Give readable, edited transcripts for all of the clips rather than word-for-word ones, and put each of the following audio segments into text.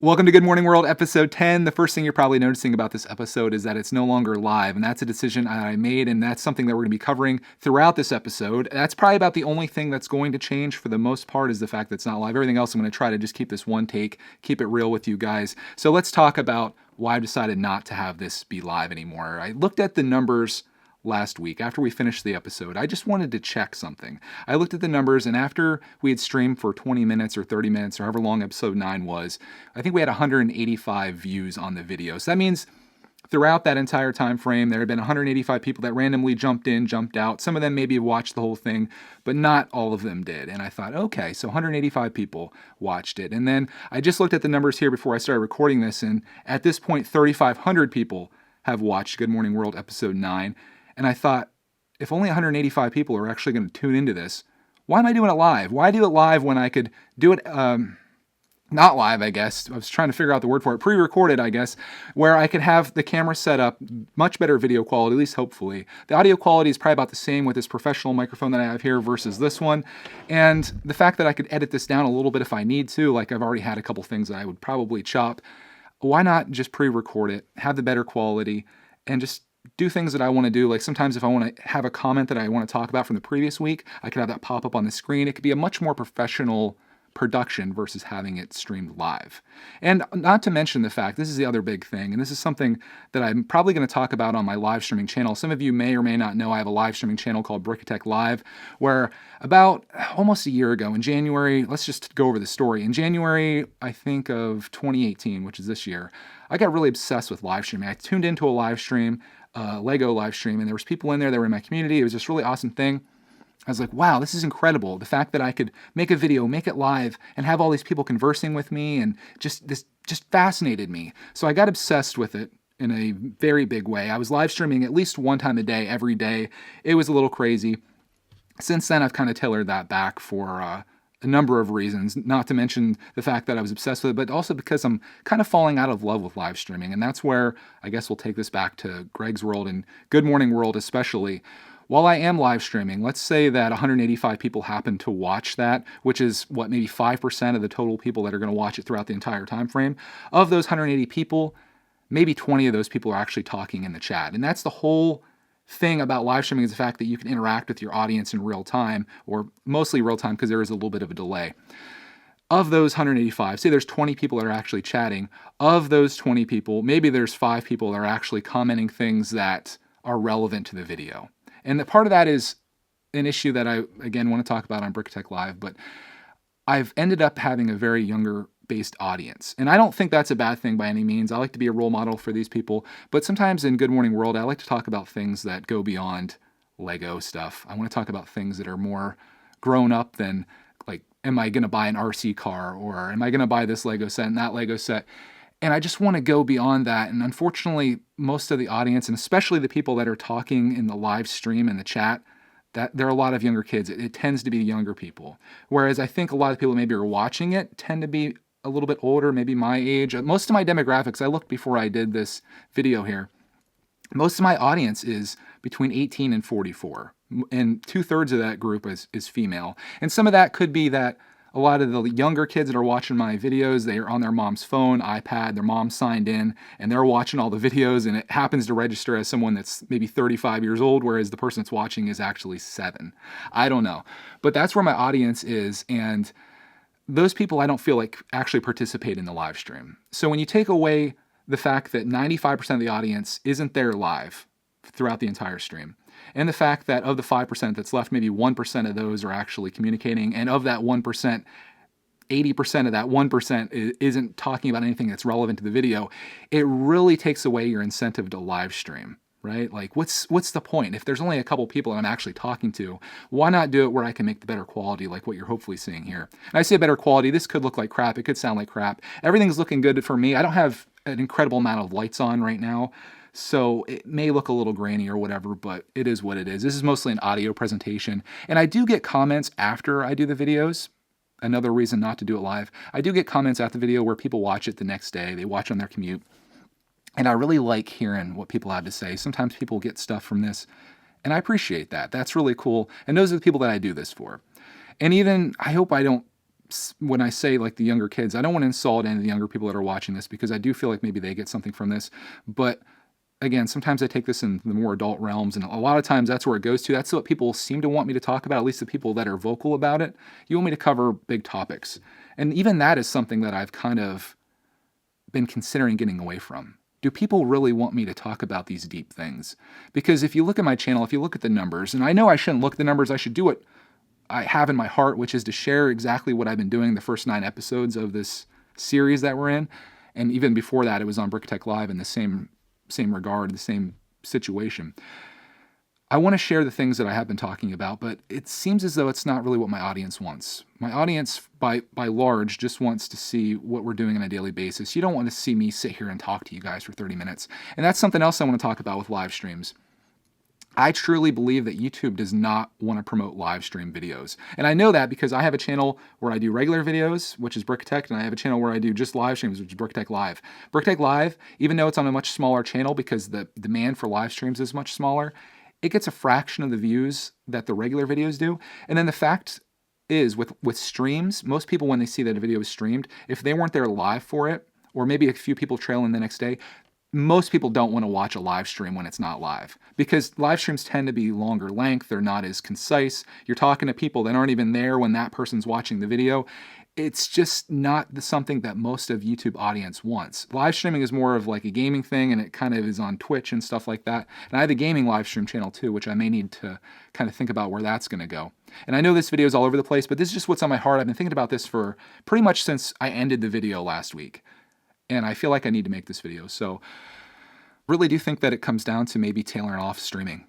Welcome to Good Morning World, episode 10. The first thing you're probably noticing about this episode is that it's no longer live, and that's a decision I made, and that's something that we're going to be covering throughout this episode. That's probably about the only thing that's going to change for the most part is the fact that it's not live. Everything else, I'm going to try to just keep this one take, keep it real with you guys. So let's talk about why I've decided not to have this be live anymore. I looked at the numbers last week after we finished the episode. I just wanted to check something. I looked at the numbers, and after we had streamed for 20 minutes or 30 minutes or however long episode 9 was, I think we had 185 views on the video. So that means throughout that entire time frame, there had been 185 people that randomly jumped in, jumped out. Some of them maybe watched the whole thing, but not all of them did. And I thought, okay, so 185 people watched it. And then I just looked at the numbers here before I started recording this, and at this point, 3,500 people have watched Good Morning World episode 9. And I thought, if only 185 people are actually going to tune into this, why am I doing it live? Why do it live when I could do it not live, I guess. I was trying to figure out the word for it. Pre-recorded, I guess, where I could have the camera set up, much better video quality, at least hopefully. The audio quality is probably about the same with this professional microphone that I have here versus this one. And the fact that I could edit this down a little bit if I need to, like I've already had a couple things that I would probably chop. Why not just pre-record it, have the better quality, and just do things that I want to do. Like sometimes if I want to have a comment that I want to talk about from the previous week, I could have that pop up on the screen. It could be a much more professional production versus having it streamed live. And not to mention the fact, this is the other big thing, and this is something that I'm probably going to talk about on my live streaming channel. Some of you may or may not know I have a live streaming channel called Brickatech Live, where about almost a year ago in January, let's just go over the story. In January, I think of 2018, which is this year, I got really obsessed with live streaming. I tuned into a live stream, Lego live stream, and there was people in there that were in my community. It was just a really awesome thing. I was like, wow, this is incredible. The fact that I could make a video, make it live, and have all these people conversing with me, and just fascinated me. So I got obsessed with it in a very big way. I was live streaming at least one time a day, every day. It was a little crazy. Since then, I've kind of tailored that back for a number of reasons, not to mention the fact that I was obsessed with it, but also because I'm kind of falling out of love with live streaming. And that's where I guess we'll take this back to Greg's World and Good Morning World especially. While I am live streaming, let's say that 185 people happen to watch that, which is what, maybe 5% of the total people that are going to watch it throughout the entire time frame. Of those 180 people, maybe 20 of those people are actually talking in the chat. And that's the whole thing about live streaming, is the fact that you can interact with your audience in real time, or mostly real time because there is a little bit of a delay. Of those 185, say there's 20 people that are actually chatting. Of those 20 people, maybe there's 5 people that are actually commenting things that are relevant to the video. And the part of that is an issue that I, again, want to talk about on Brickatech Live, but I've ended up having a very younger based audience. And I don't think that's a bad thing by any means. I like to be a role model for these people. But sometimes in Good Morning World, I like to talk about things that go beyond Lego stuff. I want to talk about things that are more grown up than, like, am I going to buy an RC car, or am I going to buy this Lego set and that Lego set? And I just want to go beyond that. And unfortunately, most of the audience, and especially the people that are talking in the live stream and the chat, that there are a lot of younger kids. It tends to be younger people. Whereas I think a lot of people maybe are watching it tend to be a little bit older, maybe my age. Most of my demographics, I looked before I did this video here, most of my audience is between 18 and 44. And 2/3 of that group is female. And some of that could be that a lot of the younger kids that are watching my videos, they are on their mom's phone, iPad, their mom signed in, and they're watching all the videos, and it happens to register as someone that's maybe 35 years old, whereas the person that's watching is actually 7. I don't know. But that's where my audience is, and those people I don't feel like actually participate in the live stream. So when you take away the fact that 95% of the audience isn't there live throughout the entire stream, and the fact that of the 5% that's left, maybe 1% of those are actually communicating, and of that 1%, 80% of that 1% isn't talking about anything that's relevant to the video, it really takes away your incentive to live stream, right? Like, what's the point? If there's only a couple people that I'm actually talking to, why not do it where I can make the better quality, like what you're hopefully seeing here? And I say better quality, this could look like crap, it could sound like crap. Everything's looking good for me. I don't have an incredible amount of lights on right now, so it may look a little grainy or whatever, but it is what it is. This is mostly an audio presentation. And I do get comments after I do the videos. Another reason not to do it live. I do get comments at the video where people watch it the next day. They watch on their commute. And I really like hearing what people have to say. Sometimes people get stuff from this, and I appreciate that. That's really cool. And those are the people that I do this for. And even, I hope I don't when I say like the younger kids, I don't want to insult any of the younger people that are watching this, because I do feel like maybe they get something from this. But again, sometimes I take this in the more adult realms, and a lot of times that's where it goes to. That's what people seem to want me to talk about, at least the people that are vocal about it. You want me to cover big topics. And even that is something that I've kind of been considering getting away from. Do people really want me to talk about these deep things? Because if you look at my channel, if you look at the numbers, and I know I shouldn't look at the numbers, I should do what I have in my heart, which is to share exactly what I've been doing the first 9 episodes of this series that we're in. And even before that, it was on Brickatech Live in the same regard, the same situation. I want to share the things that I have been talking about, but it seems as though it's not really what my audience wants. My audience, by large, just wants to see what we're doing on a daily basis. You don't want to see me sit here and talk to you guys for 30 minutes. And that's something else I want to talk about with live streams. I truly believe that YouTube does not want to promote live stream videos. And I know that because I have a channel where I do regular videos, which is Brickatech, and I have a channel where I do just live streams, which is Brickatech Live. Brickatech Live, even though it's on a much smaller channel because the demand for live streams is much smaller, it gets a fraction of the views that the regular videos do. And then the fact is, with streams, most people, when they see that a video is streamed, if they weren't there live for it, or maybe a few people trail in the next day, most people don't want to watch a live stream when it's not live, because live streams tend to be longer length. They're not as concise. You're talking to people that aren't even there when that person's watching the video. It's just not something that most of YouTube audience wants. Live streaming is more of like a gaming thing, and it kind of is on Twitch and stuff like that. And I have a gaming live stream channel too, which I may need to kind of think about where that's going to go. And I know this video is all over the place, but this is just what's on my heart. I've been thinking about this for pretty much since I ended the video last week. And I feel like I need to make this video. So really do think that it comes down to maybe tailoring off streaming,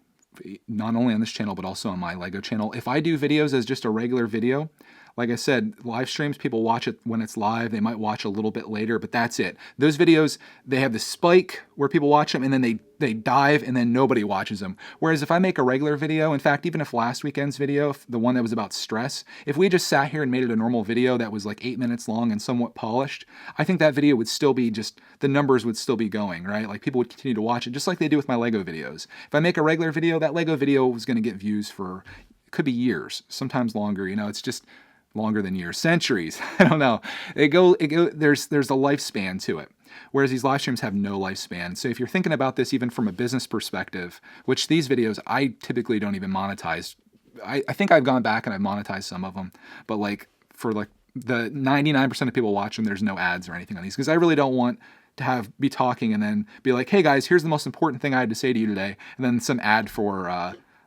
not only on this channel, but also on my Lego channel. If I do videos as just a regular video, like I said, live streams, people watch it when it's live. They might watch a little bit later, but that's it. Those videos, they have the spike where people watch them, and then they dive, and then nobody watches them. Whereas if I make a regular video, in fact, even if last weekend's video, the one that was about stress, if we just sat here and made it a normal video that was like 8 minutes long and somewhat polished, I think that video would still be just, the numbers would still be going, right? Like people would continue to watch it, just like they do with my Lego videos. If I make a regular video, that Lego video is going to get views for, it could be years, sometimes longer. You know, it's just longer than years, centuries. I don't know. There's a lifespan to it. Whereas these live streams have no lifespan. So if you're thinking about this even from a business perspective, which these videos I typically don't even monetize. I think I've gone back and I've monetized some of them, but like for like the 99% of people watch them, there's no ads or anything on these, because I really don't want to be talking and then be like, hey guys, here's the most important thing I had to say to you today, and then some ad for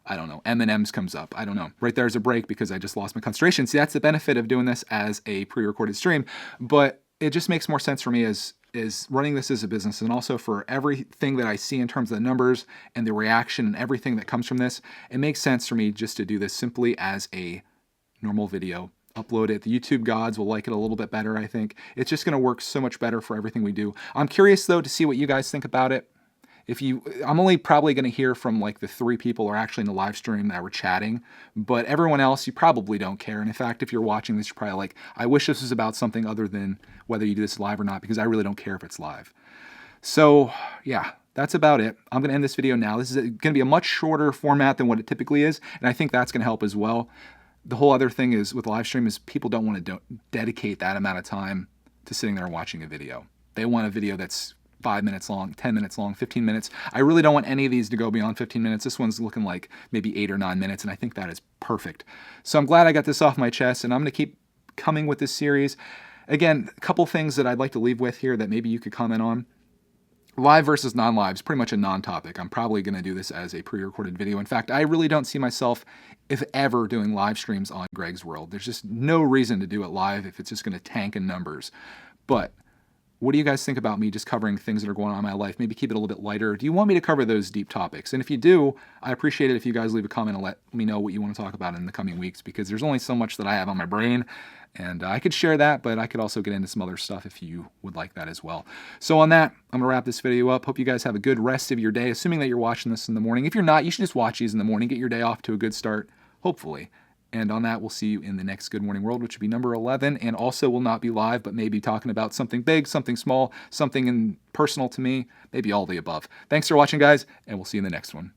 I don't know, M&M's comes up. I don't know. Right there's a break because I just lost my concentration. See, that's the benefit of doing this as a pre-recorded stream, but it just makes more sense for me as running this as a business, and also for everything that I see in terms of the numbers and the reaction and everything that comes from this. It makes sense for me just to do this simply as a normal video. Upload it. The YouTube gods will like it a little bit better, I think. It's just going to work so much better for everything we do. I'm curious, though, to see what you guys think about it. I'm only probably going to hear from like the 3 people who are actually in the live stream that were chatting, but everyone else, you probably don't care. And in fact, if you're watching this, you're probably like, I wish this was about something other than whether you do this live or not, because I really don't care if it's live. So yeah, that's about it. I'm going to end this video now. This is going to be a much shorter format than what it typically is, and I think that's going to help as well. The whole other thing is with live stream is people don't want to dedicate that amount of time to sitting there and watching a video. They want a video that's 5 minutes long, 10 minutes long, 15 minutes. I really don't want any of these to go beyond 15 minutes. This one's looking like maybe 8 or 9 minutes, and I think that is perfect. So I'm glad I got this off my chest, and I'm going to keep coming with this series. Again, a couple things that I'd like to leave with here that maybe you could comment on. Live versus non-live is pretty much a non-topic. I'm probably going to do this as a pre-recorded video. In fact, I really don't see myself, if ever, doing live streams on Greg's World. There's just no reason to do it live if it's just going to tank in numbers. But what do you guys think about me just covering things that are going on in my life? Maybe keep it a little bit lighter. Do you want me to cover those deep topics? And if you do, I appreciate it if you guys leave a comment and let me know what you want to talk about in the coming weeks, because there's only so much that I have on my brain, and I could share that, but I could also get into some other stuff if you would like that as well. So on that, I'm going to wrap this video up. Hope you guys have a good rest of your day, assuming that you're watching this in the morning. If you're not, you should just watch these in the morning. Get your day off to a good start, hopefully. And on that, we'll see you in the next Good Morning World, which will be number 11, and also will not be live, but maybe talking about something big, something small, something personal to me, maybe all the above. Thanks for watching, guys, and we'll see you in the next one.